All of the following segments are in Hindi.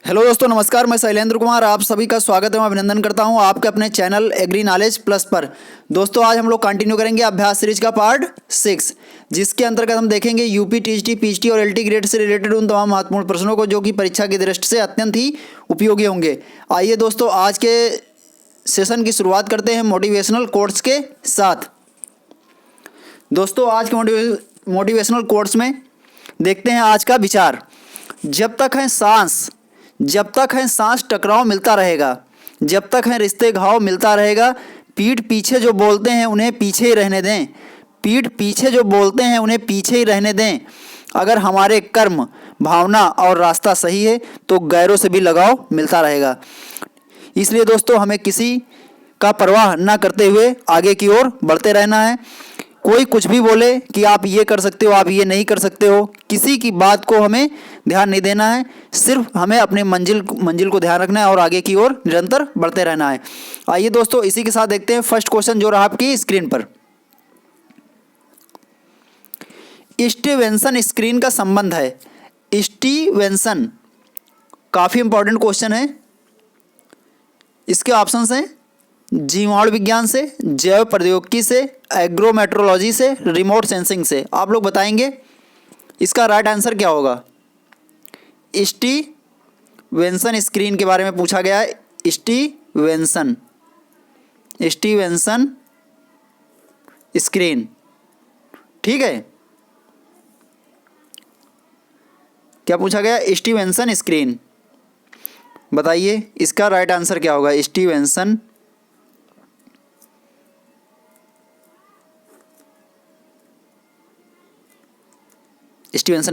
हेलो दोस्तों, नमस्कार। मैं शैलेंद्र कुमार आप सभी का स्वागत है, मैं अभिनंदन करता हूं आपके अपने चैनल एग्री नॉलेज प्लस पर। दोस्तों, आज हम लोग कंटिन्यू करेंगे अभ्यास सीरीज का पार्ट 6, जिसके अंतर्गत हम देखेंगे यूपी, टीजीटी, पीजीटी और एलटी ग्रेड से रिलेटेड उन तमाम महत्वपूर्ण प्रश्नों को जो कि परीक्षा की दृष्टि से अत्यंत ही उपयोगी होंगे। आइए दोस्तों, आज के सेशन की शुरुआत करते हैं मोटिवेशनल कोट्स के साथ। दोस्तों, आज के मोटिवेशनल कोट्स में देखते हैं आज का विचार। जब तक है सांस टकराव मिलता रहेगा, जब तक है रिश्ते घाव मिलता रहेगा। पीठ पीछे जो बोलते हैं उन्हें पीछे ही रहने दें, पीठ पीछे जो बोलते हैं उन्हें पीछे ही रहने दें। अगर हमारे कर्म, भावना और रास्ता सही है तो गैरों से भी लगाव मिलता रहेगा। इसलिए दोस्तों, हमें किसी का परवाह न करते हुए आगे की ओर बढ़ते रहना है। कोई कुछ भी बोले कि आप ये कर सकते हो, आप ये नहीं कर सकते हो, किसी की बात को हमें ध्यान नहीं देना है। सिर्फ हमें अपने मंजिल को ध्यान रखना है और आगे की ओर निरंतर बढ़ते रहना है। आइए दोस्तों, इसी के साथ देखते हैं फर्स्ट क्वेश्चन जो रहा आपकी स्क्रीन पर। स्टीवेंसन स्क्रीन का संबंध है। स्टीवेंसन काफ़ी इंपॉर्टेंट क्वेश्चन है। इसके ऑप्शंस हैं जीवाणु विज्ञान से, जैव प्रौद्योगिकी से, एग्रोमेट्रोलॉजी से, रिमोट सेंसिंग से। आप लोग बताएंगे इसका राइट आंसर क्या होगा। स्टीवेंसन स्क्रीन के बारे में पूछा गया है। स्टीवेंसन स्क्रीन, ठीक है। क्या पूछा गया? Stevenson screen. बताइए इसका राइट आंसर क्या होगा। Stevenson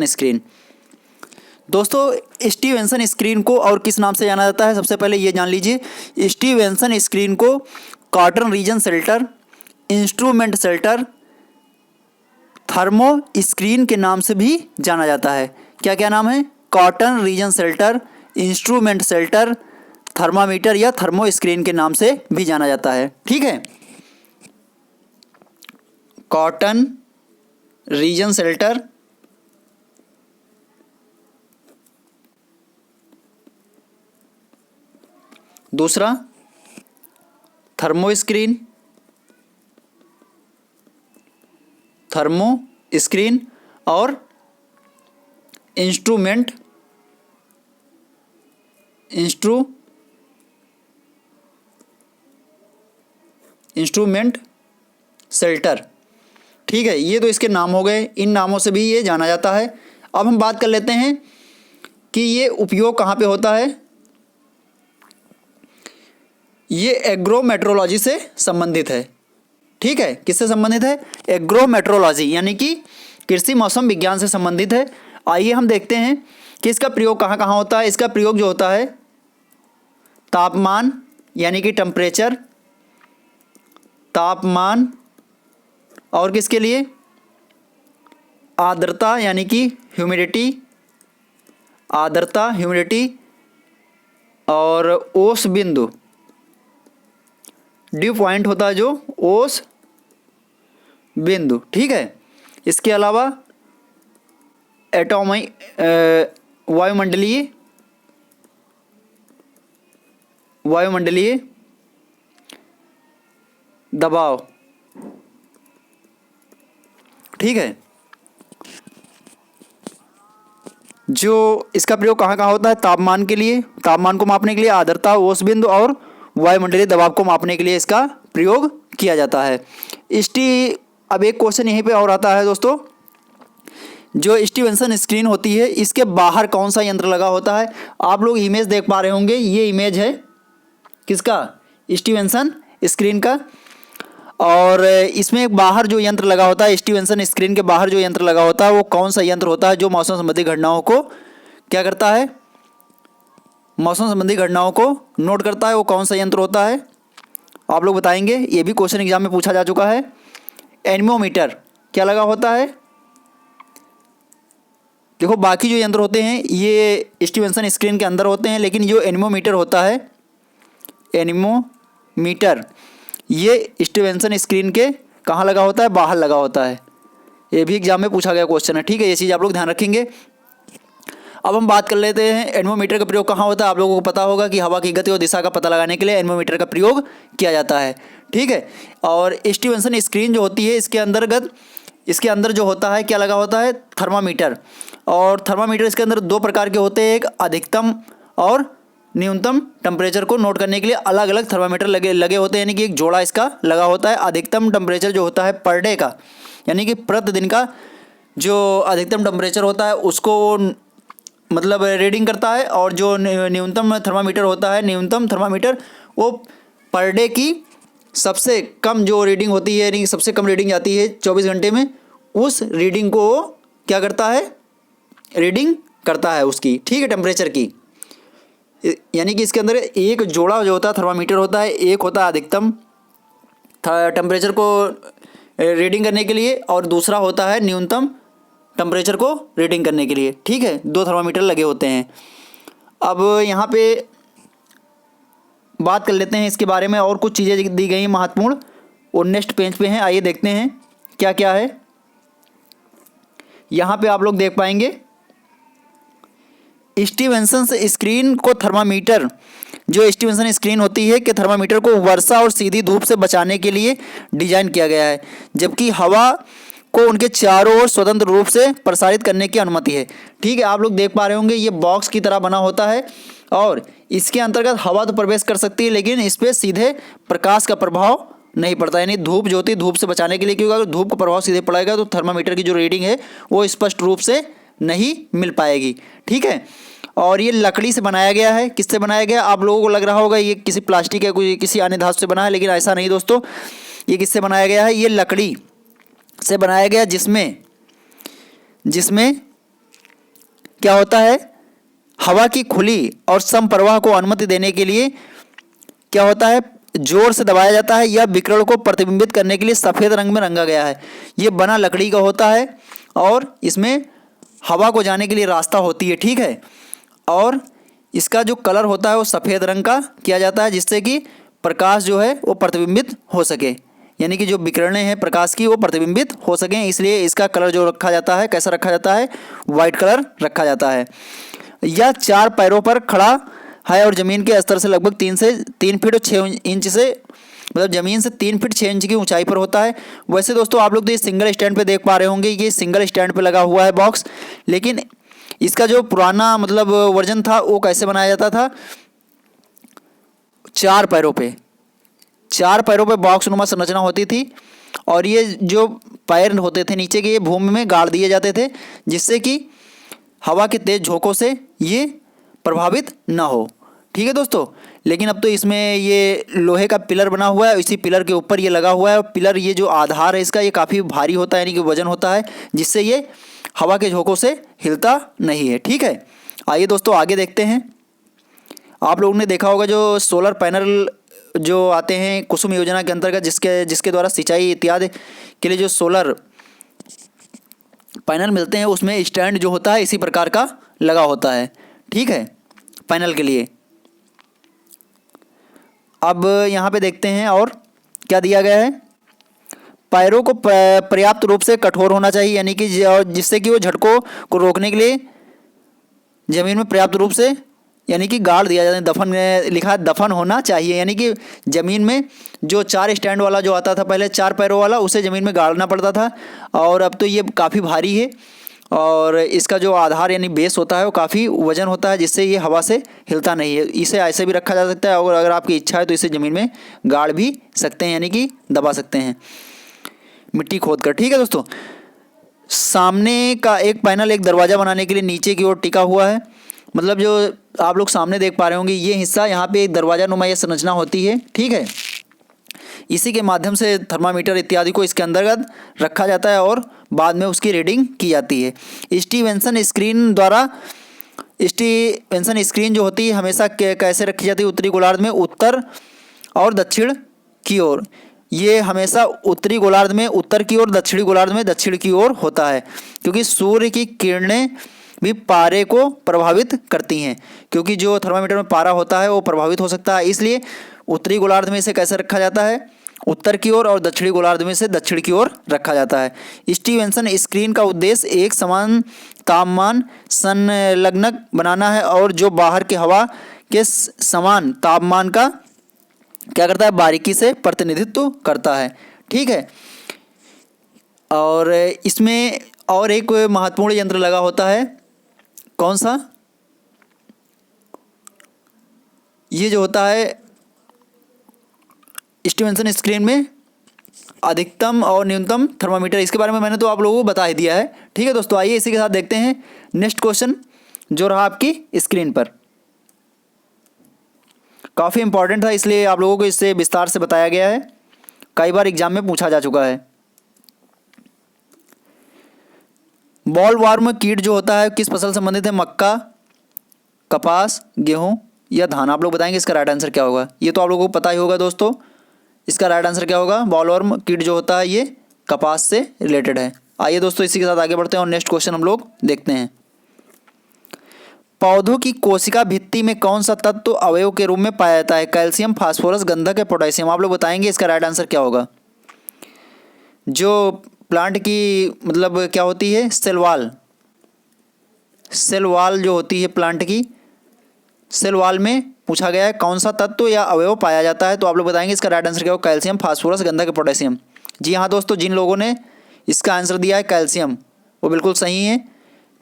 screen. दोस्तों, स्टीवेंसन स्क्रीन को और किस नाम से जाना जाता है, सबसे पहले ये जान लीजिए। स्टीवेंसन स्क्रीन को cotton region shelter, instrument shelter, thermo screen के नाम से भी जाना जाता है। क्या क्या नाम है? Cotton region shelter, instrument shelter, thermometer या थर्मो स्क्रीन के नाम से भी जाना जाता है, ठीक है। कॉटन रीजन शेल्टर, दूसरा थर्मो स्क्रीन और इंस्ट्रूमेंट शेल्टर, ठीक है। ये तो इसके नाम हो गए, इन नामों से भी ये जाना जाता है। अब हम बात कर लेते हैं कि ये उपयोग कहाँ पे होता है। ये एग्रोमेट्रोलॉजी से संबंधित है, ठीक है। किससे संबंधित है? एग्रोमेट्रोलॉजी यानी कि कृषि मौसम विज्ञान से संबंधित है। आइए हम देखते हैं कि इसका प्रयोग कहाँ कहाँ होता है। इसका प्रयोग जो होता है तापमान यानी कि टेम्परेचर, तापमान, और किसके लिए? आर्द्रता यानी कि ह्यूमिडिटी, आर्द्रता, ह्यूमिडिटी, और ओस बिंदु, ड्यू पॉइंट होता है जो ओस बिंदु, ठीक है। इसके अलावा वायुमंडलीय दबाव, ठीक है। जो इसका प्रयोग कहाँ कहाँ होता है? तापमान के लिए, तापमान को मापने के लिए, आर्द्रता, ओस बिंदु और वायुमंडलीय दबाव को मापने के लिए इसका प्रयोग किया जाता है। अब एक क्वेश्चन यहीं पे और आता है दोस्तों, जो स्टीवेंसन स्क्रीन होती है इसके बाहर कौन सा यंत्र लगा होता है। आप लोग इमेज देख पा रहे होंगे, ये इमेज है किसका? स्टीवेंसन स्क्रीन का। और इसमें बाहर जो यंत्र लगा होता है, स्टीवेंसन स्क्रीन के बाहर जो यंत्र लगा होता है वो कौन सा यंत्र होता है जो मौसम संबंधी घटनाओं को क्या करता है? मौसम संबंधी घटनाओं को नोट करता है। वो कौन सा यंत्र होता है? आप लोग बताएंगे। ये भी क्वेश्चन एग्जाम में पूछा जा चुका है। एनीमोमीटर क्या लगा होता है? देखो, बाकी जो यंत्र होते हैं ये स्टीवेंसन स्क्रीन के अंदर होते हैं, लेकिन जो एनीमोमीटर होता है, एनीमोमीटर, ये स्टीवेंसन स्क्रीन के कहाँ लगा होता है? बाहर लगा होता है। ये भी एग्जाम में पूछा गया क्वेश्चन है, ठीक है। ये चीज़ आप लोग ध्यान रखेंगे। अब हम बात कर लेते हैं एनेमोमीटर का प्रयोग कहाँ होता है। आप लोगों को पता होगा कि हवा की गति और दिशा का पता लगाने के लिए एनेमोमीटर का प्रयोग किया जाता है, ठीक है। और स्टीवेंसन स्क्रीन जो होती है इसके अंदर जो होता है क्या लगा होता है, थर्मामीटर। और थर्मामीटर इसके अंदर दो प्रकार के होते हैं, एक अधिकतम और न्यूनतम टेम्परेचर को नोट करने के लिए अलग अलग थर्मामीटर लगे होते हैं, यानी कि एक जोड़ा इसका लगा होता है। अधिकतम टेम्परेचर जो होता है पर डे का, यानी कि प्रतिदिन का जो अधिकतम टेम्परेचर होता है उसको मतलब रीडिंग करता है। और जो न्यूनतम थर्मामीटर होता है, न्यूनतम थर्मामीटर, वो पर डे की सबसे कम जो रीडिंग होती है, यानी कि सबसे कम रीडिंग जाती है 24 घंटे में, उस रीडिंग को क्या करता है, रीडिंग करता है उसकी, ठीक है, टेम्परेचर की। यानी कि इसके अंदर एक जोड़ा जो होता है थर्मामीटर होता है, एक होता है अधिकतम टेम्परेचर को रीडिंग करने के लिए और दूसरा होता है न्यूनतम टेम्परेचर को रीडिंग करने के लिए, ठीक है। दो थर्मामीटर लगे होते हैं। अब यहाँ पे बात कर लेते हैं इसके बारे में, और कुछ चीज़ें दी गई महत्वपूर्ण, और नेक्स्ट पेज पे हैं, आइए देखते हैं क्या क्या है। यहाँ पे आप लोग देख पाएंगे स्टीवेंसन स्क्रीन को थर्मामीटर, जो स्टीवेंसन स्क्रीन होती है कि थर्मामीटर को वर्षा और सीधी धूप से बचाने के लिए डिजाइन किया गया है, जबकि हवा को उनके चारों ओर स्वतंत्र रूप से प्रसारित करने की अनुमति है, ठीक है। आप लोग देख पा रहे होंगे ये बॉक्स की तरह बना होता है और इसके अंतर्गत हवा तो प्रवेश कर सकती है, लेकिन इस पर सीधे प्रकाश का प्रभाव नहीं पड़ता, यानी धूप जो होती है, धूप से बचाने के लिए, क्योंकि अगर धूप का प्रभाव सीधे पड़ेगा तो थर्मामीटर की जो रीडिंग है वो स्पष्ट रूप से नहीं मिल पाएगी, ठीक है। और ये लकड़ी से बनाया गया है। किससे बनाया गया, आप लोगों को लग रहा होगा ये किसी प्लास्टिक या कोई किसी अन्य धातु से बना है, लेकिन ऐसा नहीं दोस्तों। ये किससे बनाया गया है, ये लकड़ी से बनाया गया, जिसमें क्या होता है, हवा की खुली और सम प्रवाह को अनुमति देने के लिए क्या होता है, जोर से दबाया जाता है या विकिरण को प्रतिबिंबित करने के लिए सफ़ेद रंग में रंगा गया है। ये बना लकड़ी का होता है और इसमें हवा को जाने के लिए रास्ता होती है, ठीक है। और इसका जो कलर होता है वो सफ़ेद रंग का किया जाता है, जिससे कि प्रकाश जो है वो प्रतिबिंबित हो सके, यानी कि जो विकिरणें हैं प्रकाश की वो प्रतिबिंबित हो सकें, इसलिए इसका कलर जो रखा जाता है, कैसा रखा जाता है, वाइट कलर रखा जाता है। यह 4 पैरों पर खड़ा है और ज़मीन के स्तर से लगभग 3 फीट और 6 इंच से, मतलब ज़मीन से 3 फीट 6 इंच की ऊंचाई पर होता है। वैसे दोस्तों आप लोग तो ये सिंगल स्टैंड पे देख पा रहे होंगे, ये सिंगल स्टैंड पे लगा हुआ है बॉक्स, लेकिन इसका जो पुराना मतलब वर्जन था वो कैसे बनाया जाता था, 4 पैरों पे बॉक्स नुमा संरचना होती थी और ये जो पैर होते थे नीचे के, ये भूमि में गाड़ दिए जाते थे, जिससे कि हवा के तेज झोंकों से ये प्रभावित ना हो, ठीक है दोस्तों। लेकिन अब तो इसमें ये लोहे का पिलर बना हुआ है, इसी पिलर के ऊपर ये लगा हुआ है। और पिलर, ये जो आधार है इसका, ये काफ़ी भारी होता है, यानी कि वजन होता है, जिससे ये हवा के झोंकों से हिलता नहीं है, ठीक है। आइए दोस्तों आगे देखते हैं। आप लोगों ने देखा होगा जो सोलर पैनल जो आते हैं कुसुम योजना के अंतर्गत, जिसके द्वारा सिंचाई इत्यादि के लिए जो सोलर पैनल मिलते हैं, उसमें स्टैंड जो होता है इसी प्रकार का लगा होता है, ठीक है, पैनल के लिए। अब यहाँ पे देखते हैं और क्या दिया गया है, पैरों को पर्याप्त रूप से कठोर होना चाहिए, यानी कि जिससे कि वो झटकों को रोकने के लिए ज़मीन में पर्याप्त रूप से, यानी कि गाड़ दिया जाता है। दफन लिखा है, दफन होना चाहिए, यानी कि ज़मीन में जो 4 स्टैंड वाला जो आता था पहले, 4 पैरों वाला, उसे ज़मीन में गाड़ना पड़ता था, और अब तो ये काफ़ी भारी है और इसका जो आधार यानी बेस होता है वो काफ़ी वजन होता है, जिससे ये हवा से हिलता नहीं है। इसे ऐसे भी रखा जा सकता है और अगर आपकी इच्छा है तो इसे ज़मीन में गाड़ भी सकते हैं, यानी कि दबा सकते हैं मिट्टी खोद कर, ठीक है दोस्तों। सामने का एक पैनल एक दरवाज़ा बनाने के लिए नीचे की ओर टिका हुआ है, मतलब जो आप लोग सामने देख पा रहे होंगे ये हिस्सा, यहाँ पे एक दरवाज़ा नुमा ये संरचना होती है, ठीक है। इसी के माध्यम से थर्मामीटर इत्यादि को इसके अंतर्गत रखा जाता है और बाद में उसकी रीडिंग की जाती है। स्टीवेंसन स्क्रीन जो होती है हमेशा कैसे रखी जाती है, उत्तरी गोलार्ध में उत्तर और दक्षिण की ओर। ये हमेशा उत्तरी गोलार्ध में उत्तर की ओर, दक्षिणी गोलार्ध में दक्षिण की ओर होता है, क्योंकि सूर्य की किरणें भी पारे को प्रभावित करती हैं, क्योंकि जो थर्मामीटर में पारा होता है वो प्रभावित हो सकता है, इसलिए उत्तरी गोलार्ध में इसे कैसे रखा जाता है, उत्तर की ओर और दक्षिणी गोलार्ध में से दक्षिण की ओर रखा जाता है। स्टीवेंसन स्क्रीन का उद्देश्य एक समान तापमान संलग्न बनाना है और जो बाहर की हवा के समान तापमान का क्या करता है, बारीकी से प्रतिनिधित्व करता है। ठीक है, और इसमें और एक महत्वपूर्ण यंत्र लगा होता है, कौन सा, ये जो होता है स्टीवेंसन स्क्रीन में अधिकतम और न्यूनतम थर्मामीटर, इसके बारे में मैंने तो आप लोगों को बता ही दिया है। ठीक है दोस्तों, आइए इसी के साथ देखते हैं नेक्स्ट क्वेश्चन जो रहा आपकी स्क्रीन पर। काफ़ी इंपॉर्टेंट था, इसलिए आप लोगों को इससे विस्तार से बताया गया है, कई बार एग्जाम में पूछा जा चुका है। बॉलवर्म कीट जो होता है किस फसल से संबंधित है, मक्का, कपास, गेहूं या धान। आप लोग बताएंगे इसका राइट आंसर क्या होगा। ये तो आप लोगों को पता ही होगा दोस्तों, इसका राइट आंसर क्या होगा, बॉलवर्म कीट जो होता है ये कपास से रिलेटेड है। आइए दोस्तों इसी के साथ आगे बढ़ते हैं और नेक्स्ट क्वेश्चन हम लोग देखते हैं। पौधों की कोशिका भित्ति में कौन सा तत्व अवयव के रूप में पाया जाता है, कैल्शियम, फास्फोरस, गंधक या पोटेशियम। आप लोग बताएंगे इसका राइट आंसर क्या होगा। जो प्लांट की मतलब क्या होती है, सेल वॉल जो होती है प्लांट की, सेल वॉल में पूछा गया है कौन सा तत्व या अवयव पाया जाता है, तो आप लोग बताएंगे इसका राइट आंसर क्या होगा, कैल्शियम, फास्फोरस, गंधक, पोटेशियम। जी हाँ दोस्तों, जिन लोगों ने इसका आंसर दिया है कैल्शियम, वो बिल्कुल सही है।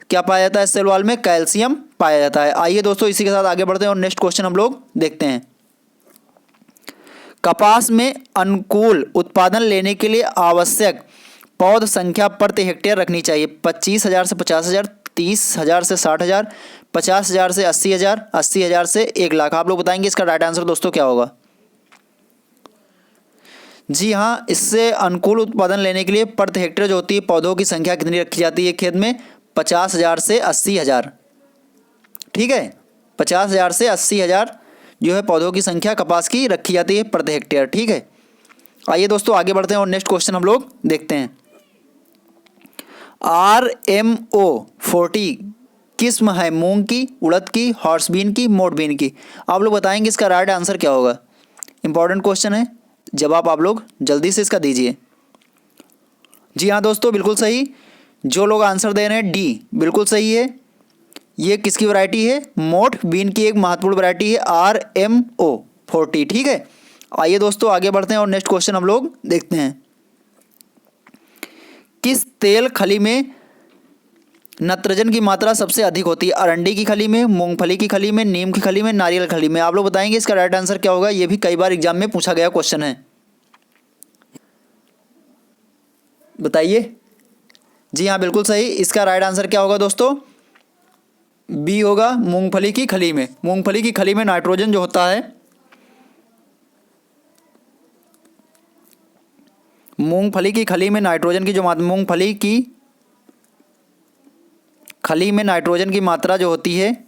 क्या पाया जाता है सेल वॉल में, कैल्शियम पाया जाता है। आइए दोस्तों इसी के साथ आगे बढ़ते हैं और नेक्स्ट क्वेश्चन हम लोग देखते हैं। कपास में अनुकूल उत्पादन लेने के लिए आवश्यक पौध संख्या प्रति हेक्टेयर रखनी चाहिए। 25,000 से 50,000, 30,000 से 60,000, 50,000 से 80,000, 80,000 से 1,00,000। आप लोग बताएंगे इसका राइट आंसर दोस्तों क्या होगा। जी हाँ, इससे अनुकूल उत्पादन लेने के लिए प्रति हेक्टेयर जो होती है पौधों की संख्या कितनी रखी जाती है खेत में, 50,000 से 80,000। ठीक है, 50,000 से 80,000 जो है पौधों की संख्या कपास की रखी जाती है प्रति हेक्टेयर। ठीक है, आइए दोस्तों आगे बढ़ते हैं और नेक्स्ट क्वेश्चन हम लोग देखते हैं। RMO 40 किस्म है मूंग की, उड़द की, हॉर्सबीन की, मोटबीन की। आप लोग बताएंगे इसका राइट आंसर क्या होगा। इंपॉर्टेंट क्वेश्चन है, जवाब आप लोग जल्दी से इसका दीजिए। जी हाँ दोस्तों, बिल्कुल सही। जो लोग आंसर दे रहे हैं डी, बिल्कुल सही है। ये किसकी वैरायटी है, मोठ बीन की एक महत्वपूर्ण वैरायटी है RMO 40। ठीक है, आइए दोस्तों आगे बढ़ते हैं और नेक्स्ट क्वेश्चन हम लोग देखते हैं। किस तेल खली में नाइट्रोजन की मात्रा सबसे अधिक होती है, अरंडी की खली में, मूंगफली की खली में, नीम की खली में, नारियल खली में। आप लोग बताएंगे इसका राइट आंसर क्या होगा। ये भी कई बार एग्जाम में पूछा गया क्वेश्चन है, बताइए। जी हाँ, बिल्कुल सही। इसका राइट आंसर क्या होगा दोस्तों, बी होगा, मूंगफली की खली में। मूंगफली की खली में नाइट्रोजन जो होता है, मूंगफली की खली में नाइट्रोजन की जो मूंगफली की खली में नाइट्रोजन की मात्रा जो होती है,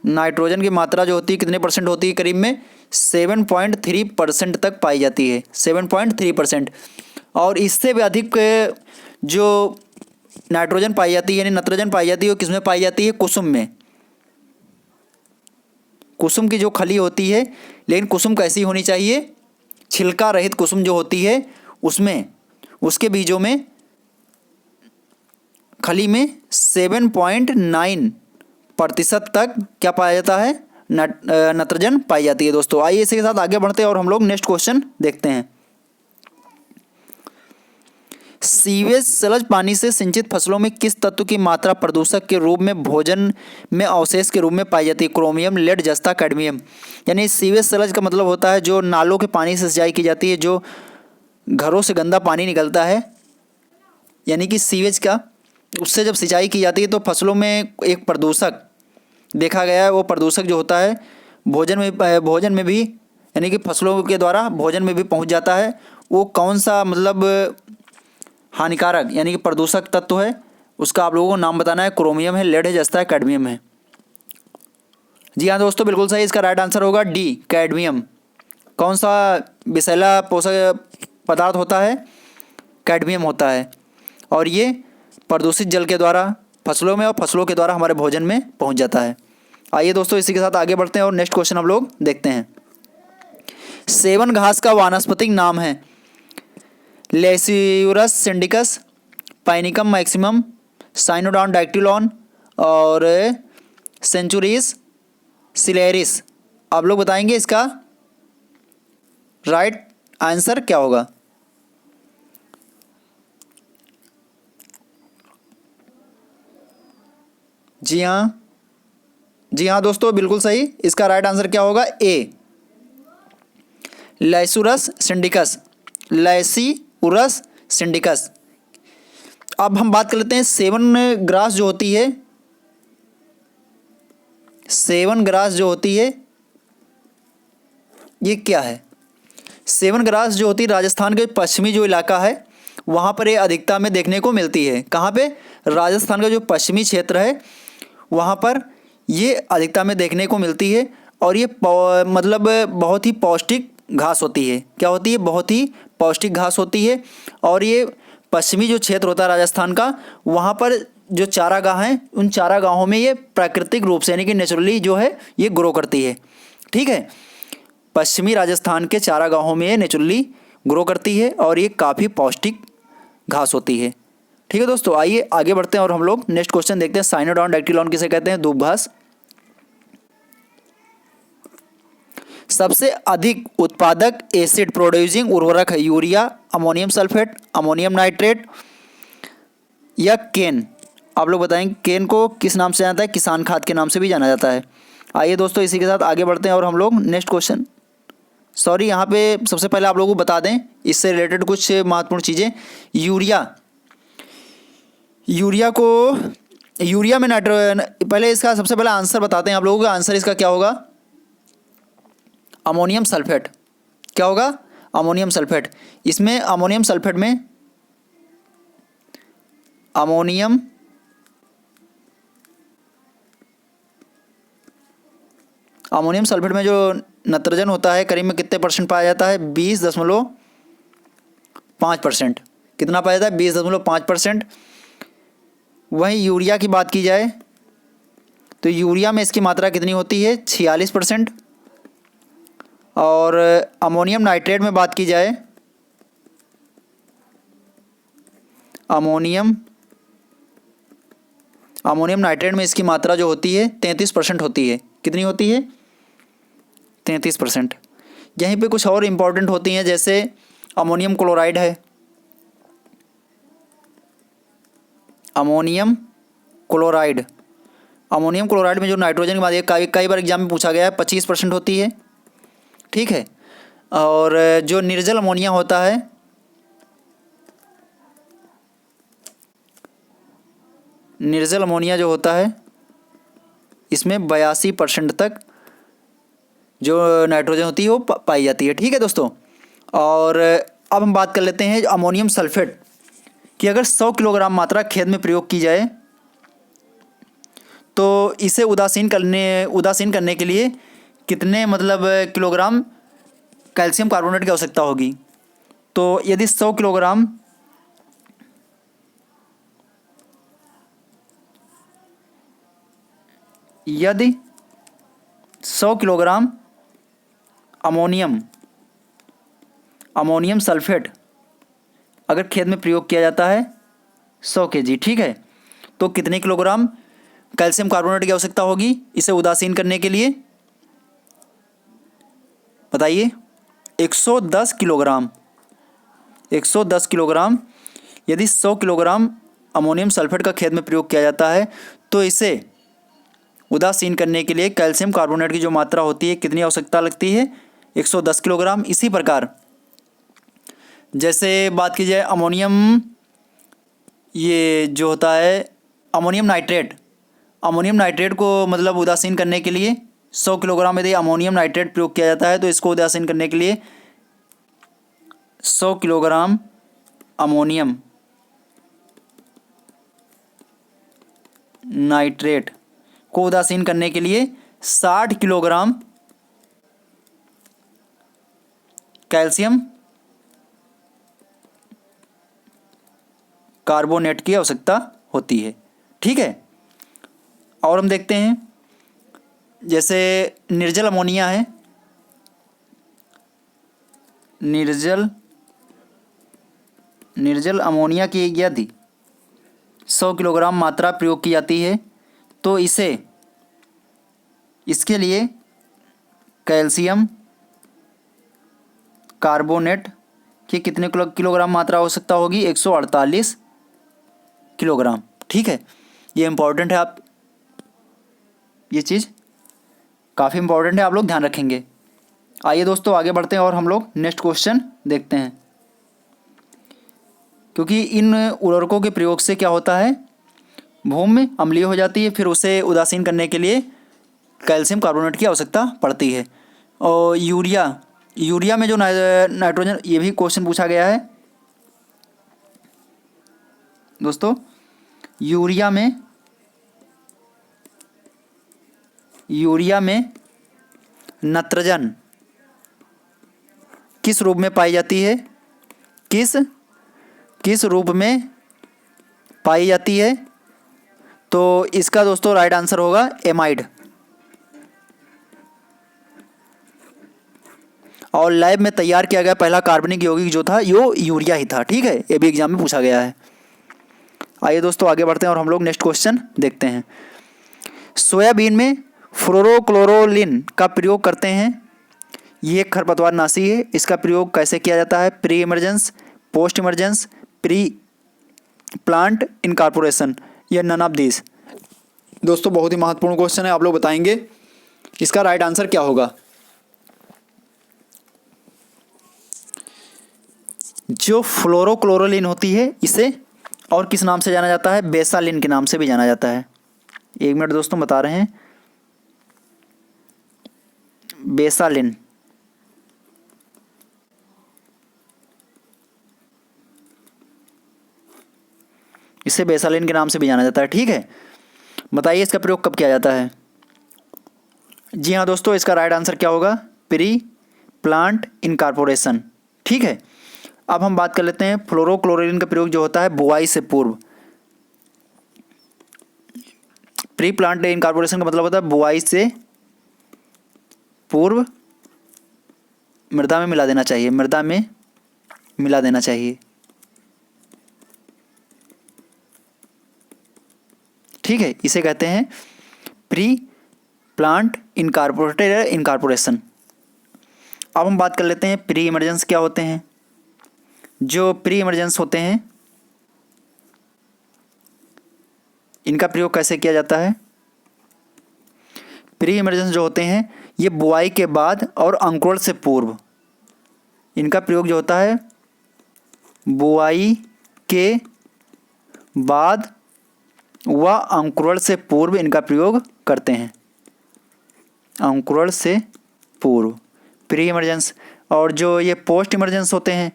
नाइट्रोजन की मात्रा जो होती है कितने परसेंट होती है, करीब में 7.3% तक पाई जाती है, 7.3%। और इससे भी अधिक जो नाइट्रोजन पाई जाती है यानी नाइट्रोजन पाई जाती है वो किसमें पाई जाती है, कुसुम में। कुसुम की जो खली होती है, लेकिन कुसुम कैसी होनी चाहिए, छिलका रहित कुसुम जो होती है उसमें, उसके बीजों में, खली में 7.9% तक क्या पाया जाता है, नाइट्रोजन पाई जाती है दोस्तों। आइए इसी के साथ आगे बढ़ते हैं और हम लोग नेक्स्ट क्वेश्चन देखते हैं। सीवेज सलज पानी से सिंचित फसलों में किस तत्व की मात्रा प्रदूषक के रूप में भोजन में अवशेष के रूप में पाई जाती है, क्रोमियम, लेड, जस्ता, कैडमियम। यानी सीवेज सलज का मतलब होता है जो नालों के पानी से सिंचाई की जाती है, जो घरों से गंदा पानी निकलता है, यानी कि सीवेज का, उससे जब सिंचाई की जाती है तो फसलों में एक प्रदूषक देखा गया है। वो प्रदूषक जो होता है भोजन में भी, यानी कि फसलों के द्वारा भोजन में भी पहुंच जाता है। वो कौन सा मतलब हानिकारक यानी कि प्रदूषक तत्व है, उसका आप लोगों को नाम बताना है। क्रोमियम है, लेड है, जस्ता है, कैडमियम है। जी हाँ दोस्तों, बिल्कुल सही। इसका राइट आंसर होगा डी, कैडमियम। कौन सा विषैला पोषक पदार्थ होता है, कैडमियम होता है। और ये प्रदूषित जल के द्वारा फसलों में और फसलों के द्वारा हमारे भोजन में पहुंच जाता है। आइए दोस्तों इसी के साथ आगे बढ़ते हैं और नेक्स्ट क्वेश्चन हम लोग देखते हैं। सेवन घास का वानस्पतिक नाम है? लेस्यूरस सिंडिकस, पाइनिकम मैक्सिमम, साइनोडॉन डाइक्टिलॉन और सेंचुरीज सिलेरिस। आप लोग बताएंगे इसका राइट आंसर क्या होगा? जी हाँ, जी हाँ दोस्तों, बिल्कुल सही। इसका राइट आंसर क्या होगा? ए, लैसुरस सिंडिकस, लैसीउरस सिंडिकस। अब हम बात कर लेते हैं सेवन ग्रास जो होती है, सेवन ग्रास जो होती है ये क्या है? सेवन ग्रास जो होती है राजस्थान के पश्चिमी जो इलाका है वहाँ पर ये अधिकता में देखने को मिलती है। कहाँ पे? राजस्थान का जो पश्चिमी क्षेत्र है वहाँ पर ये अधिकता में देखने को मिलती है और ये मतलब बहुत ही पौष्टिक घास होती है। क्या होती है? बहुत ही पौष्टिक घास होती है। और ये पश्चिमी जो क्षेत्र होता है राजस्थान का, वहाँ पर जो चारागाह हैं उन चारागाहों में ये प्राकृतिक रूप से यानी कि नेचुरली जो है ये ग्रो करती है। ठीक है, पश्चिमी राजस्थान के चारागाहों में ये नेचुरली ग्रो करती है और ये काफ़ी पौष्टिक घास होती है। ठीक है दोस्तों, आइए आगे बढ़ते हैं और हम लोग नेक्स्ट क्वेश्चन देखते हैं। साइनोडॉन डाइक्टिलॉन किसे कहते हैं? दूब घास। सबसे अधिक उत्पादक एसिड प्रोड्यूसिंग उर्वरक है? Urea, ammonium sulphate, ammonium nitrate या केन। आप लोग बताएंगे केन को किस नाम से जाना है? किसान खाद के नाम से भी जाना जाता है। आइए दोस्तों इसी के साथ आगे बढ़ते हैं और हम लोग नेक्स्ट क्वेश्चन, सॉरी यहाँ पे सबसे पहले आप लोगों को बता दें इससे रिलेटेड कुछ महत्वपूर्ण चीज़ें। यूरिया में नाइट्रोजन, पहले इसका सबसे पहले आंसर बताते हैं आप लोगों को। आंसर इसका क्या होगा? Ammonium sulphate. क्या होगा? Ammonium sulphate. इसमें अमोनियम सल्फेट में अमोनियम सल्फेट में जो नाइट्रोजन होता है करीब में कितने परसेंट पाया जाता है? 20.5%। कितना पाया जाता है? 20.5%। वहीं यूरिया की बात की जाए तो यूरिया में इसकी मात्रा कितनी होती है? 46%। और अमोनियम नाइट्रेट में बात की जाए, अमोनियम नाइट्रेट में इसकी मात्रा जो होती है 33% होती है। कितनी होती है? 33%। यहीं पे कुछ और इम्पॉर्टेंट होती हैं जैसे अमोनियम क्लोराइड है। अमोनियम क्लोराइड में जो नाइट्रोजन की मात्रा कई बार एग्जाम में पूछा गया है 25% होती है। ठीक है, और जो निर्जल अमोनिया होता है, निर्जल अमोनिया जो होता है इसमें 82% तक जो नाइट्रोजन होती है वो पाई जाती है। ठीक है दोस्तों, और अब हम बात कर लेते हैं अमोनियम सल्फेट कि अगर 100 किलोग्राम मात्रा खेत में प्रयोग की जाए तो इसे उदासीन करने के लिए कितने किलोग्राम कैल्शियम कार्बोनेट की आवश्यकता होगी? तो यदि 100 किलोग्राम अमोनियम सल्फेट अगर खेत में प्रयोग किया जाता है 100 kg, ठीक है, तो कितने किलोग्राम कैल्शियम कार्बोनेट की आवश्यकता होगी इसे उदासीन करने के लिए? बताइए। 110 किलोग्राम। 110 किलोग्राम। यदि 100 किलोग्राम अमोनियम सल्फेट का खेत में प्रयोग किया जाता है तो इसे उदासीन करने के लिए कैल्शियम कार्बोनेट की जो मात्रा होती है कितनी आवश्यकता लगती है? 110 किलोग्राम। इसी प्रकार जैसे बात की जाए अमोनियम, ये जो होता है अमोनियम नाइट्रेट को उदासीन करने के लिए 100 किलोग्राम यदि अमोनियम नाइट्रेट प्रयोग किया जाता है तो इसको उदासीन करने के लिए 100 किलोग्राम अमोनियम नाइट्रेट को उदासीन करने के लिए 60 किलोग्राम कैल्शियम कार्बोनेट की आवश्यकता होती है। ठीक है, और हम देखते हैं जैसे निर्जल अमोनिया है, निर्जल अमोनिया की यदि 100 किलोग्राम मात्रा प्रयोग की जाती है तो इसके लिए कैल्शियम कार्बोनेट की कितने किलोग्राम मात्रा हो सकता होगी? 148 किलोग्राम। ठीक है, ये इम्पॉर्टेंट है, आप ये चीज़ काफ़ी इम्पॉर्टेंट है, आप लोग ध्यान रखेंगे। आइए दोस्तों आगे बढ़ते हैं और हम लोग नेक्स्ट क्वेश्चन देखते हैं। क्योंकि इन उर्वरकों के प्रयोग से क्या होता है, भूमि अम्लीय हो जाती है, फिर उसे उदासीन करने के लिए कैल्शियम कार्बोनेट की आवश्यकता पड़ती है। और यूरिया में जो नाइट्रोजन, ये भी क्वेश्चन पूछा गया है दोस्तों। यूरिया में नाइट्रोजन किस रूप में पाई जाती है? किस रूप में पाई जाती है? तो इसका दोस्तों राइट आंसर होगा एमाइड। और लैब में तैयार किया गया पहला कार्बनिक यौगिक जो था यो यूरिया ही था। ठीक है, ये भी एग्जाम में पूछा गया है। आइए दोस्तों आगे बढ़ते हैं और हम लोग नेक्स्ट क्वेश्चन देखते हैं। सोयाबीन में फ्लोरोक्लोरोलिन का प्रयोग करते हैं। ये एक खरपतवारनाशी है। इसका प्रयोग कैसे किया जाता है? Pre emergence, post emergence, pre plant incorporation या नन ऑफ दिस। दोस्तों बहुत ही महत्वपूर्ण क्वेश्चन है, आप लोग बताएंगे इसका राइट आंसर क्या होगा। जो फ्लोरोक्लोरोलिन होती है इसे और किस नाम से जाना जाता है? बेसालिन के नाम से भी जाना जाता है। एक मिनट दोस्तों बता रहे हैं, बेसालिन। इसे बेसालिन के नाम से भी जाना जाता है। ठीक है, बताइए इसका प्रयोग कब किया जाता है? जी हाँ दोस्तों, इसका राइट आंसर क्या होगा? Pre plant incorporation. ठीक है, अब हम बात कर लेते हैं फ्लोरोक्लोरोलिन का प्रयोग जो होता है बुआई से पूर्व। प्री प्लांट इनकॉर्पोरेशन का मतलब होता है बुआई से पूर्व मृदा में मिला देना चाहिए, मृदा में मिला देना चाहिए। ठीक है, इसे कहते हैं प्री प्लांट इनकॉर्पोरेशन। अब हम बात कर लेते हैं प्री इमर्जेंस क्या होते हैं। जो प्री इमर्जेंस होते हैं इनका प्रयोग कैसे किया जाता है? प्री इमर्जेंस जो होते हैं ये बुआई के बाद और अंकुरण से पूर्व, इनका प्रयोग जो होता है बुआई के बाद व अंकुरण से पूर्व इनका प्रयोग करते हैं, अंकुरण से पूर्व प्री इमर्जेंस। और जो ये पोस्ट इमर्जेंस होते हैं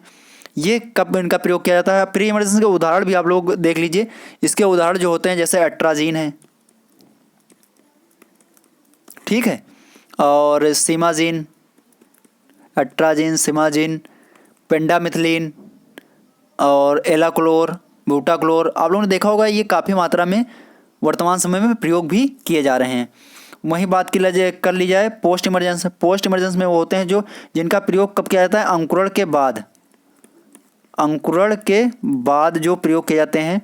ये कब इनका प्रयोग किया जाता है? प्री इमर्जेंस के उदाहरण भी आप लोग देख लीजिए। इसके उदाहरण जो होते हैं जैसे अट्राजीन है, ठीक है, और सीमाजीन, अट्राजीन, सीमाजीन, पेंडामिथिलीन और एलाक्लोर, ब्यूटाक्लोर। आप लोगों ने देखा होगा ये काफ़ी मात्रा में वर्तमान समय में प्रयोग भी किए जा रहे हैं। वहीं बात कर ली जाए पोस्ट इमर्जेंस। पोस्ट इमर्जेंस में वो होते हैं जो जिनका प्रयोग कब किया जाता है? अंकुरण के बाद, अंकुरण के बाद जो प्रयोग किए जाते हैं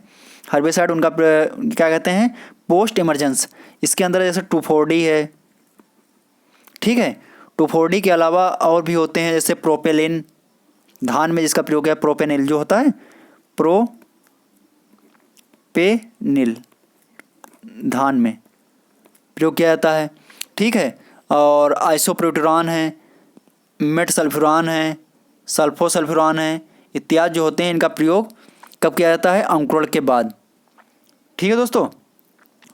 हर्बिसाइड, उनका क्या कहते हैं? Post emergence. इसके अंदर जैसे 2,4-D है, ठीक है, 2,4-D के अलावा और भी होते हैं जैसे प्रोपेलिन, धान में जिसका प्रयोग है प्रोपेनिल जो होता है, प्रोपेनिल धान में प्रयोग किया जाता है। ठीक है, और आइसोप्रोट्यूरान है, मेटसल्फ्यूरान है, सल्फोसल्फ्यूरान है इत्यादि जो होते हैं इनका प्रयोग कब किया जाता है? अंकुरण के बाद। ठीक है दोस्तों,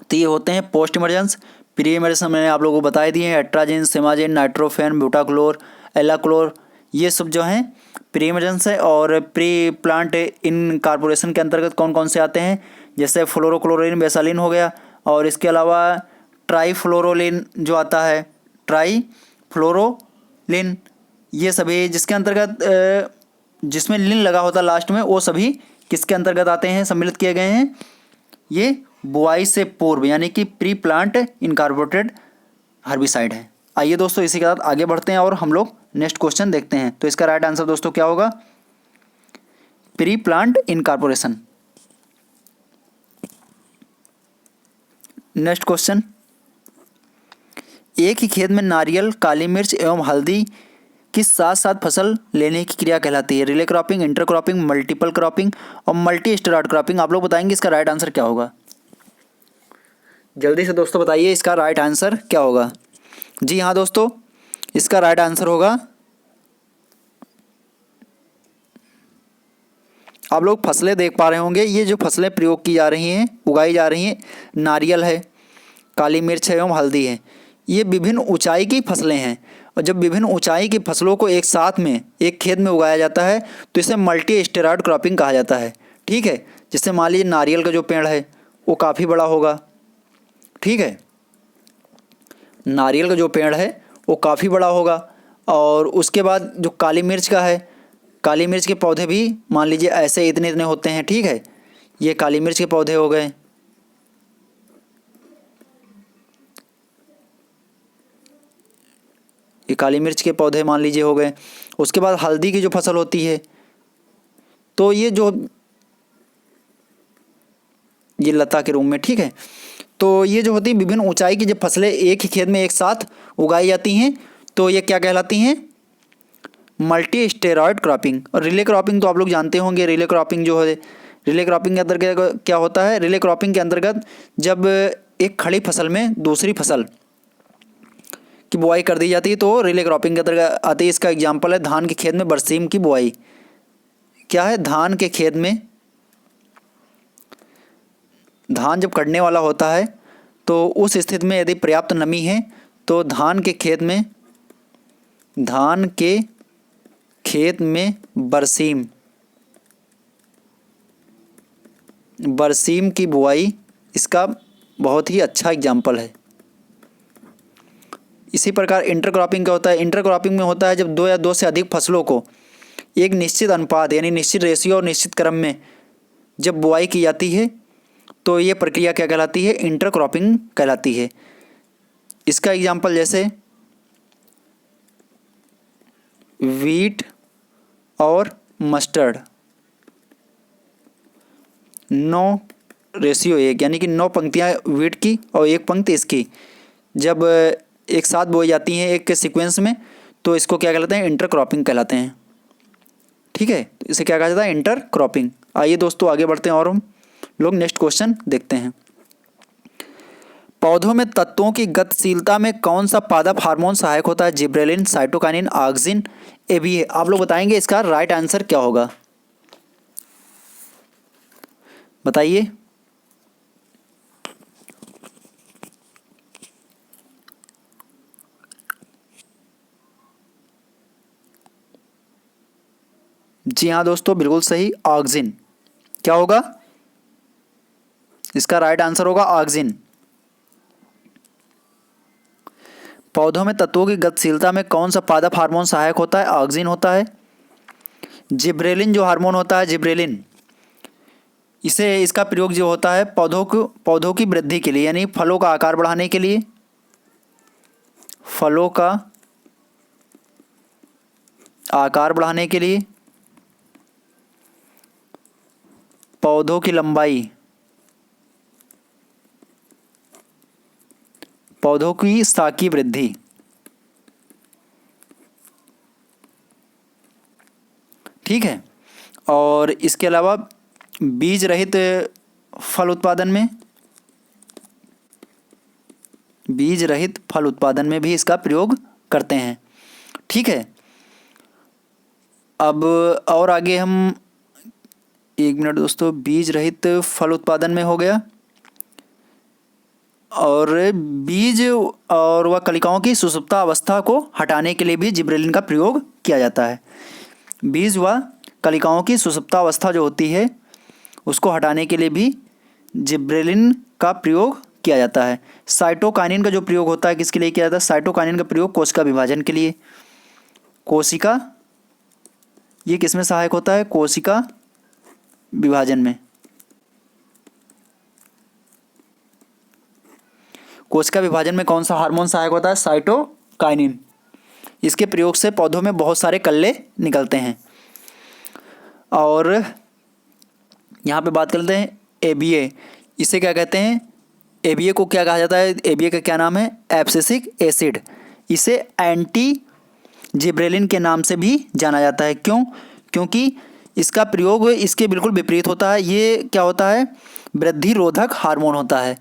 तो ये होते हैं पोस्ट इमर्जेंस। प्री इमर्जेंस मैंने आप लोगों को बता दिए हैं, एट्राजिन, सीमाजिन, नाइट्रोफेन, ब्यूटाक्लोर, एलाक्लोर, ये सब जो हैं प्री इमर्जेंस है। और प्री प्लांट इनकॉर्पोरेशन के अंतर्गत कौन कौन से आते हैं? जैसे फ्लोरोक्लोरोलिन, बेसालिन हो गया, और इसके अलावा ट्राईफ्लोरोलिन जो आता है, ट्राईफ्लोरोलिन, ये सभी जिसके अंतर्गत जिसमें लिन लगा होता है लास्ट में, वो सभी किसके अंतर्गत आते हैं? सम्मिलित किए गए हैं। ये बुआई से पूर्व यानी कि प्री प्लांट इनकॉर्पोरेटेड हर्बिसाइड है। आइए दोस्तों इसी के साथ आगे बढ़ते हैं और हम लोग नेक्स्ट क्वेश्चन देखते हैं। तो इसका राइट आंसर दोस्तों क्या होगा? Pre plant incorporation. Next question, एक ही खेत में नारियल, काली मिर्च एवं हल्दी की साथ साथ फसल लेने की क्रिया कहलाती है? Relay cropping, inter cropping, multiple cropping और मल्टी स्टेरॉयड क्रॉपिंग। आप लोग बताएंगे इसका राइट आंसर क्या होगा? जल्दी से दोस्तों बताइए इसका राइट आंसर क्या होगा। जी हाँ दोस्तों, इसका राइट आंसर होगा, आप लोग फसलें देख पा रहे होंगे, ये जो फसलें प्रयोग की जा रही हैं, उगाई जा रही हैं, नारियल है, काली मिर्च है एवं हल्दी है। ये विभिन्न ऊंचाई की फसलें हैं और जब विभिन्न ऊंचाई की फसलों को एक साथ में एक खेत में उगाया जाता है तो इसे मल्टी स्टेरॉयड क्रॉपिंग कहा जाता है। ठीक है, जैसे मान लीजिए नारियल का जो पेड़ है वो काफ़ी बड़ा होगा। ठीक है, नारियल का जो पेड़ है वो काफ़ी बड़ा होगा और उसके बाद जो काली मिर्च का है, काली मिर्च के पौधे भी मान लीजिए ऐसे इतने इतने होते हैं। ठीक है, ये काली मिर्च के पौधे हो गए। ये काली मिर्च के पौधे मान लीजिए हो गए। उसके बाद हल्दी की जो फसल होती है तो ये लता के रूप में। ठीक है, तो ये जो होती है विभिन्न ऊंचाई की जब फसलें एक ही खेत में एक साथ उगाई जाती हैं तो ये क्या कहलाती हैं? Multi steroid cropping. और रिले क्रॉपिंग तो आप लोग जानते होंगे। रिले क्रॉपिंग जो है, रिले क्रॉपिंग के अंतर्गत क्या होता है? रिले क्रॉपिंग के अंतर्गत जब एक खड़ी फसल में दूसरी फसल की बुआई कर दी जाती है तो रिले क्रॉपिंग के अंतर्गत आती है। इसका एग्जाम्पल है धान के खेत में बरसीम की बुआई। क्या है? धान के खेत में धान जब कटने वाला होता है तो उस स्थिति में यदि पर्याप्त नमी है तो धान के खेत में बरसीम की बुआई इसका बहुत ही अच्छा एग्जाम्पल है। इसी प्रकार इंटर क्रॉपिंग क्या होता है? इंटर क्रॉपिंग में होता है जब दो या दो से अधिक फसलों को एक निश्चित अनुपात यानी निश्चित रेशियो और निश्चित क्रम में जब बुआई की जाती है तो ये प्रक्रिया क्या कहलाती है? इंटर क्रॉपिंग कहलाती है। इसका एग्जाम्पल जैसे वीट और मस्टर्ड, 9:1 यानी कि 9 पंक्तियाँ वीट की और 1 पंक्ति इसकी जब एक साथ बोई जाती हैं एक के सीक्वेंस में तो इसको क्या कहलाते हैं? इंटर क्रॉपिंग कहलाते हैं। ठीक है, तो इसे क्या कहा जाता है? Inter cropping. आइए दोस्तों आगे बढ़ते हैं और हम लोग नेक्स्ट क्वेश्चन देखते हैं। पौधों में तत्वों की गतिशीलता में कौन सा पादप हार्मोन सहायक होता है? Gibberellin, cytokinin, auxin, ABA. आप लोग बताएंगे इसका राइट आंसर क्या होगा? बताइए। जी हाँ दोस्तों, बिल्कुल सही, ऑक्सिन। क्या होगा? इसका राइट आंसर होगा ऑक्सिन। पौधों में तत्वों की गतिशीलता में कौन सा पादप हार्मोन सहायक होता है? ऑक्सिन होता है। जिब्रेलिन जो हार्मोन होता है, जिब्रेलिन, इसका प्रयोग जो होता है पौधों की वृद्धि के लिए यानी फलों का आकार बढ़ाने के लिए, फलों का आकार बढ़ाने के लिए, पौधों की लंबाई, पौधों की साकी वृद्धि। ठीक है, और इसके अलावा बीज रहित फल उत्पादन में भी इसका प्रयोग करते हैं। ठीक है, अब और आगे हम 1 मिनट दोस्तों, बीज रहित फल उत्पादन में हो गया और बीज और वह कलिकाओं की सुषुप्ता अवस्था को हटाने के लिए भी जिब्रेलिन का प्रयोग किया जाता है। बीज व कलिकाओं की सुषुप्ता अवस्था जो होती है उसको हटाने के लिए भी जिब्रेलिन का प्रयोग किया जाता है। साइटोकाइनिन का जो प्रयोग होता है किसके लिए किया जाता है? साइटोकाइनिन का प्रयोग कोशिका विभाजन के लिए। कोशिका, ये किसमें सहायक होता है? कोशिका विभाजन में। कोशिका विभाजन में कौन सा हार्मोन सहायक होता है? काइनिन। इसके प्रयोग से पौधों में बहुत सारे कल्ले निकलते हैं। और यहाँ पे बात करते हैं एबीए, इसे क्या कहते हैं? एबीए को क्या कहा जाता है? एबीए का क्या नाम है? Abscisic acid. इसे एंटी जिब्रेलिन के नाम से भी जाना जाता है। क्यों? क्योंकि इसका प्रयोग इसके बिल्कुल विपरीत होता है। ये क्या होता है? वृद्धि रोधक हार्मोन होता है।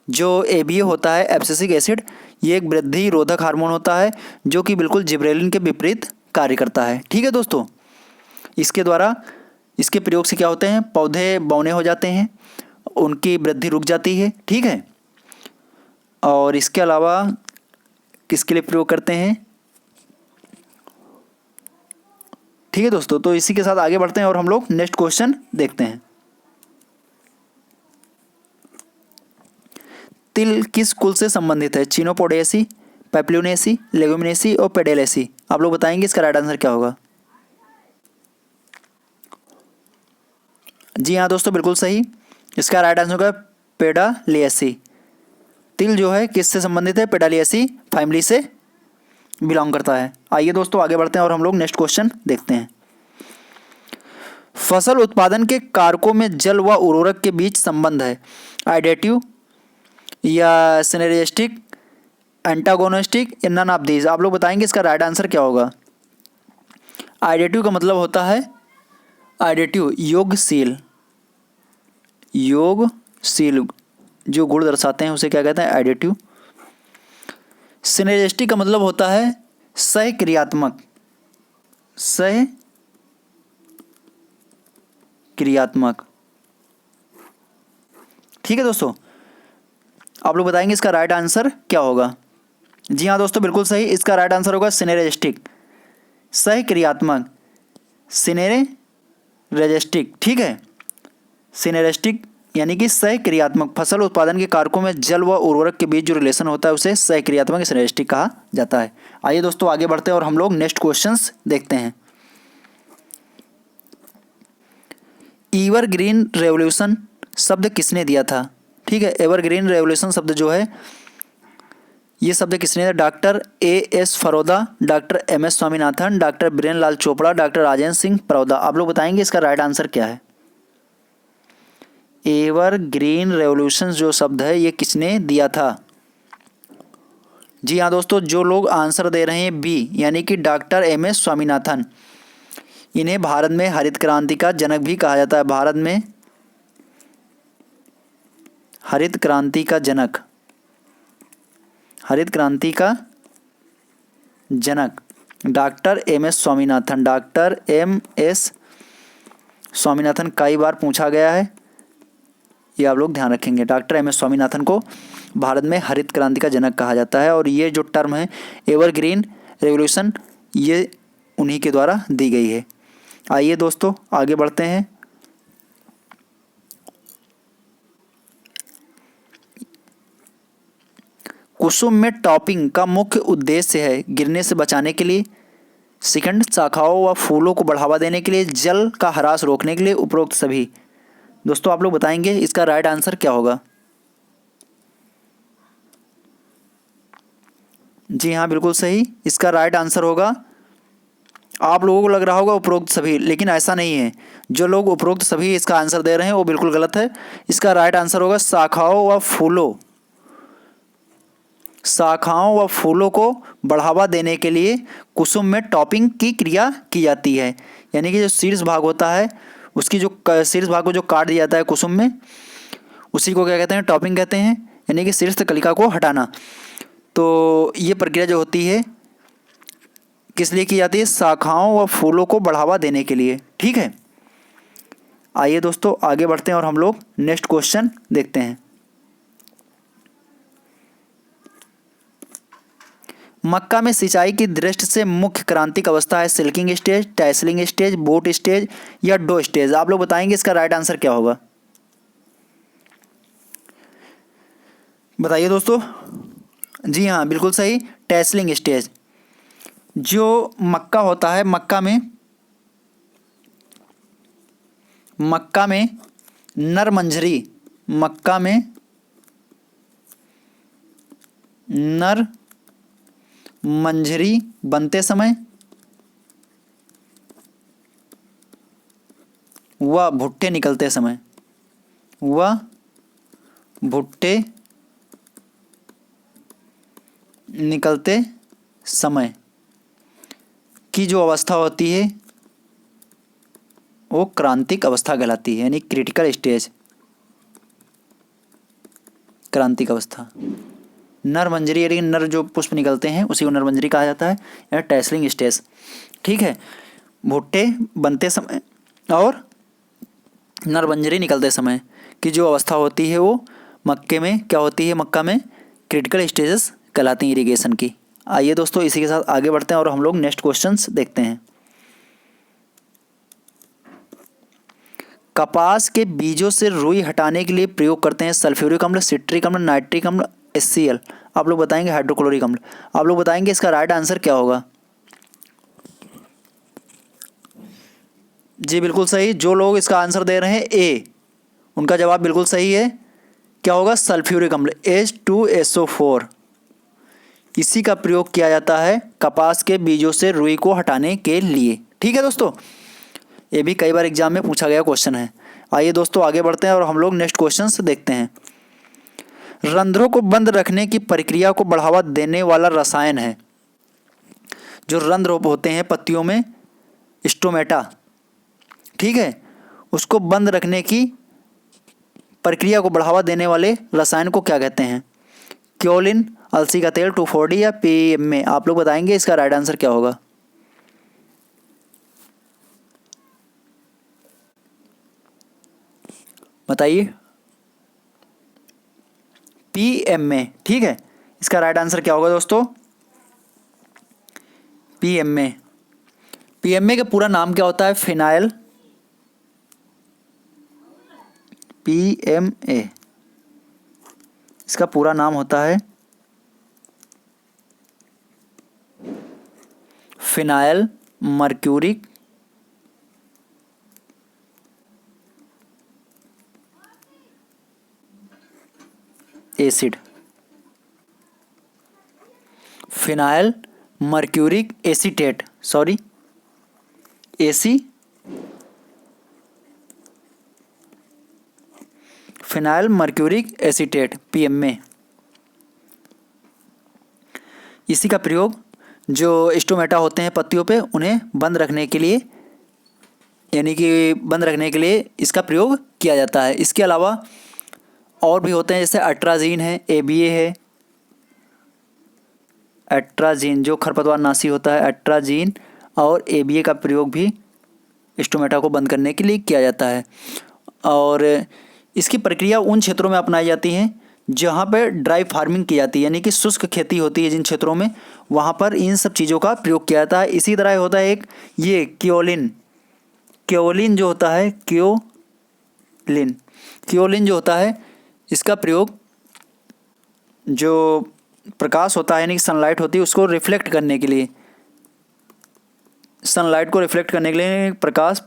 जो एबीए होता है, एब्सिसिक एसिड, ये एक वृद्धि रोधक हार्मोन होता है जो कि बिल्कुल जिब्रेलिन के विपरीत कार्य करता है। ठीक है दोस्तों, इसके द्वारा, इसके प्रयोग से क्या होते हैं? पौधे बौने हो जाते हैं, उनकी वृद्धि रुक जाती है। ठीक है। और इसके अलावा किसके लिए प्रयोग करते हैं? ठीक है दोस्तों, तो इसी के साथ आगे बढ़ते हैं और हम लोग नेक्स्ट क्वेश्चन देखते हैं। तिल किस कुल से संबंधित है? चिनोपोडेसी, पेप्लूनेसी, लेगुमिनेसी और पेडेलेसी। आप लोग बताएंगे इसका राइट आंसर क्या होगा? जी हाँ दोस्तों, बिल्कुल सही। इसका राइट आंसर होगा पेडालिएसी। तिल जो है किससे संबंधित है? पेडालिएसी फैमिली से बिलोंग करता है। आइए दोस्तों आगे बढ़ते हैं और हम लोग नेक्स्ट क्वेश्चन देखते हैं। फसल उत्पादन के कारकों में जल व उर्वरक के बीच संबंध है। एडेटिव या सिनर्जिस्टिक, एंटागोनिस्टिक या नन ऑफ दीज। आप लोग बताएंगे इसका राइट आंसर क्या होगा? एडेटिव का मतलब होता है, एडेटिव योगशील, योगशील जो गुण दर्शाते हैं उसे क्या कहते हैं? एडेटिव। सिनर्जिस्टिक का मतलब होता है सहक्रियात्मक, सहक्रियात्मक। ठीक है दोस्तों, आप लोग बताएंगे इसका राइट आंसर क्या होगा? जी हाँ दोस्तों, बिल्कुल सही। इसका राइट आंसर होगा सिनेरेस्टिक, सहक्रियात्मक, सिनेरेस्टिक। ठीक है, सिनेरेस्टिक यानी कि सहक्रियात्मक। फसल उत्पादन के कारकों में जल व उर्वरक के बीच जो रिलेशन होता है उसे सहक्रियात्मक या सिनेरेस्टिक कहा जाता है। आइए दोस्तों आगे बढ़ते हैं और हम लोग नेक्स्ट क्वेश्चंस देखते हैं। एवरग्रीन रेवोल्यूशन शब्द किसने दिया था? ठीक है, एवरग्रीन रेवोल्यूशन शब्द जो है, ये शब्द किसने दिया? Doctor A.S. Faroda, doctor M.S. Swaminathan, doctor Biren Lal Chopra, doctor Rajendra Singh Paroda. आप लोग बताएंगे इसका राइट आंसर क्या है? एवरग्रीन रेवोल्यूशन जो शब्द है ये किसने दिया था? जी हाँ दोस्तों, जो लोग आंसर दे रहे हैं बी यानी कि डॉक्टर M.S. स्वामीनाथन, इन्हें भारत में हरित क्रांति का जनक भी कहा जाता है। भारत में हरित क्रांति का जनक, हरित क्रांति का जनक doctor M.S. Swaminathan. Doctor M.S. Swaminathan कई बार पूछा गया है, ये आप लोग ध्यान रखेंगे। Doctor M.S. स्वामीनाथन को भारत में हरित क्रांति का जनक कहा जाता है और ये जो टर्म है एवरग्रीन रेवोल्यूशन, ये उन्हीं के द्वारा दी गई है। आइए दोस्तों आगे बढ़ते हैं। कुसुम में टॉपिंग का मुख्य उद्देश्य है गिरने से बचाने के लिए, सेकंड शाखाओं व फूलों को बढ़ावा देने के लिए, जल का ह्रास रोकने के लिए, उपरोक्त सभी। दोस्तों आप लोग बताएंगे इसका राइट आंसर क्या होगा? जी हाँ बिल्कुल सही, इसका राइट आंसर होगा, आप लोगों को लग रहा होगा उपरोक्त सभी, लेकिन ऐसा नहीं है। जो लोग उपरोक्त सभी इसका आंसर दे रहे हैं वो बिल्कुल गलत है। इसका राइट आंसर होगा शाखाओं व फूलों, शाखाओं व फूलों को बढ़ावा देने के लिए कुसुम में टॉपिंग की क्रिया की जाती है। यानी कि जो शीर्ष भाग होता है उसकी जो शीर्ष भाग को जो काट दिया जाता है कुसुम में, उसी को क्या कहते हैं? टॉपिंग कहते हैं, यानी कि शीर्ष कलिका को हटाना। तो ये प्रक्रिया जो होती है किस लिए की जाती है? शाखाओं व फूलों को बढ़ावा देने के लिए। ठीक है, आइए दोस्तों आगे बढ़ते हैं और हम लोग नेक्स्ट क्वेश्चन देखते हैं। मक्का में सिंचाई की दृष्टि से मुख्य क्रांतिक अवस्था है silking stage, टैसलिंग stage, boat stage या डो स्टेज। आप लोग बताएंगे इसका राइट आंसर क्या होगा? बताइए दोस्तों। जी हाँ बिल्कुल सही, टैसलिंग स्टेज। जो मक्का होता है, मक्का में नर मंजरी, मक्का में नर मंजरी बनते समय व भुट्टे निकलते समय, व भुट्टे निकलते समय की जो अवस्था होती है वो क्रांतिक अवस्था कहलाती है, यानी क्रिटिकल स्टेज, क्रांतिक अवस्था। नरमंजरी यानी नर जो पुष्प निकलते हैं उसी को नरमंजरी कहा जाता है, या टैसलिंग स्टेज। ठीक है, भुट्टे बनते समय और नरमंजरी निकलते समय की जो अवस्था होती है वो मक्के में क्या होती है, मक्का में क्रिटिकल स्टेजेस कहलाती हैं इरिगेशन की। आइए दोस्तों इसी के साथ आगे बढ़ते हैं और हम लोग नेक्स्ट क्वेश्चंस देखते हैं। कपास के बीजों से रुई हटाने के लिए प्रयोग करते हैं सल्फ्यूरिक अम्ल, सिट्रिक अम्ल, नाइट्रिक अम्ल, HCl। आप लोग बताएंगे हाइड्रोक्लोरिक अम्ल। आप लोग बताएंगे इसका राइट आंसर क्या होगा। जी बिल्कुल सही, जो लोग इसका आंसर दे रहे हैं ए, उनका जवाब बिल्कुल सही है। क्या होगा, सल्फ्यूरिक अम्ल H2SO4। इसी का प्रयोग किया जाता है कपास के बीजों से रुई को हटाने के लिए। ठीक है दोस्तों, ये भी कई बार एग्जाम में पूछा गया क्वेश्चन है। आइए दोस्तों आगे बढ़ते हैं और हम लोग नेक्स्ट क्वेश्चन देखते हैं। रंध्रों को बंद रखने की प्रक्रिया को बढ़ावा देने वाला रसायन है। जो रंध्र होते हैं पत्तियों में, स्टोमेटा, ठीक है, उसको बंद रखने की प्रक्रिया को बढ़ावा देने वाले रसायन को क्या कहते हैं। क्योलिन, अलसी का तेल, 2,4-D या PMA। आप लोग बताएंगे इसका राइट आंसर क्या होगा। बताइए। PMA, ठीक है, इसका राइट आंसर क्या होगा दोस्तों, PMA। PMA का पूरा नाम क्या होता है, फिनाइल, PMA इसका पूरा नाम होता है phenyl mercuric acid. Phenyl mercuric acetate, sorry phenyl mercuric acetate, PMA। इसी का प्रयोग जो स्टोमेटा होते हैं पत्तियों पे, उन्हें बंद रखने के लिए, यानी कि बंद रखने के लिए इसका प्रयोग किया जाता है। इसके अलावा और भी होते हैं, जैसे अट्राजीन है, ABA है। अट्राजीन जो खरपतवार नाशी होता है, अट्राजीन और ABA का प्रयोग भी स्टोमेटा को बंद करने के लिए किया जाता है। और इसकी प्रक्रिया उन क्षेत्रों में अपनाई जाती है जहाँ पर ड्राई फार्मिंग की जाती है, यानी कि शुष्क खेती होती है जिन क्षेत्रों में, वहाँ पर इन सब चीज़ों का प्रयोग किया जाता है। इसी तरह होता है एक ये क्योलिन जो होता है, क्योलिन जो होता है, इसका प्रयोग जो प्रकाश होता है, यानी कि सनलाइट होती है, उसको रिफ्लेक्ट करने के लिए, सनलाइट को रिफ्लेक्ट करने के लिए प्रकाश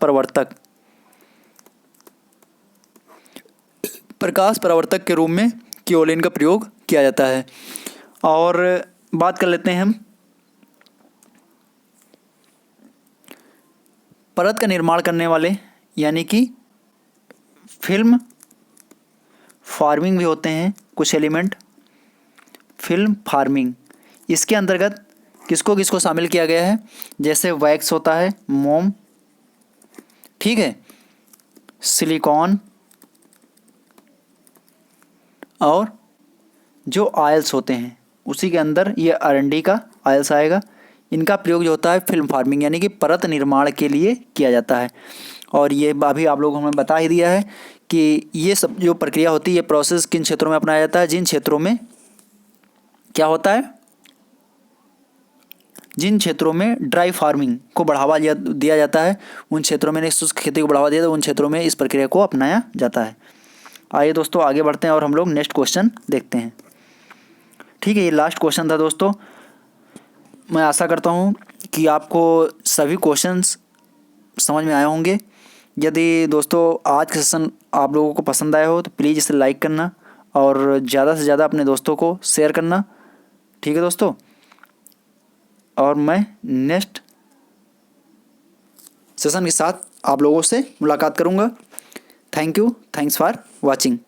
प्रवर्तक के रूप में क्योलिन का प्रयोग किया जाता है। और बात कर लेते हैं हम परत का निर्माण करने वाले, यानी कि फिल्म फार्मिंग भी होते हैं कुछ एलिमेंट, फिल्म फार्मिंग। इसके अंतर्गत किसको किसको शामिल किया गया है, जैसे वैक्स होता है, मोम, ठीक है, सिलिकॉन और जो आयल्स होते हैं उसी के अंदर ये R&D का आयल्स आएगा। इनका प्रयोग जो होता है फिल्म फार्मिंग, यानी कि परत निर्माण के लिए किया जाता है। और ये अभी आप लोगों को हमें बता ही दिया है कि ये सब जो प्रक्रिया होती है, ये प्रोसेस किन क्षेत्रों में अपनाया जाता है, जिन क्षेत्रों में क्या होता है, जिन क्षेत्रों में ड्राई फार्मिंग को बढ़ावा दिया जाता है, उन क्षेत्रों में, शुष्क खेती को बढ़ावा दिया जाता है, उन क्षेत्रों में इस प्रक्रिया को अपनाया जाता है। आइए दोस्तों आगे बढ़ते हैं और हम लोग नेक्स्ट क्वेश्चन देखते हैं। ठीक है, ये लास्ट क्वेश्चन था दोस्तों। मैं आशा करता हूँ कि आपको सभी क्वेश्चंस समझ में आए होंगे। यदि दोस्तों आज का सेशन आप लोगों को पसंद आया हो तो प्लीज़ इसे लाइक करना और ज़्यादा से ज़्यादा अपने दोस्तों को शेयर करना। ठीक है दोस्तों। और मैं नेक्स्ट सेशन के साथ आप लोगों से मुलाकात करूँगा। Thank you, thanks for watching.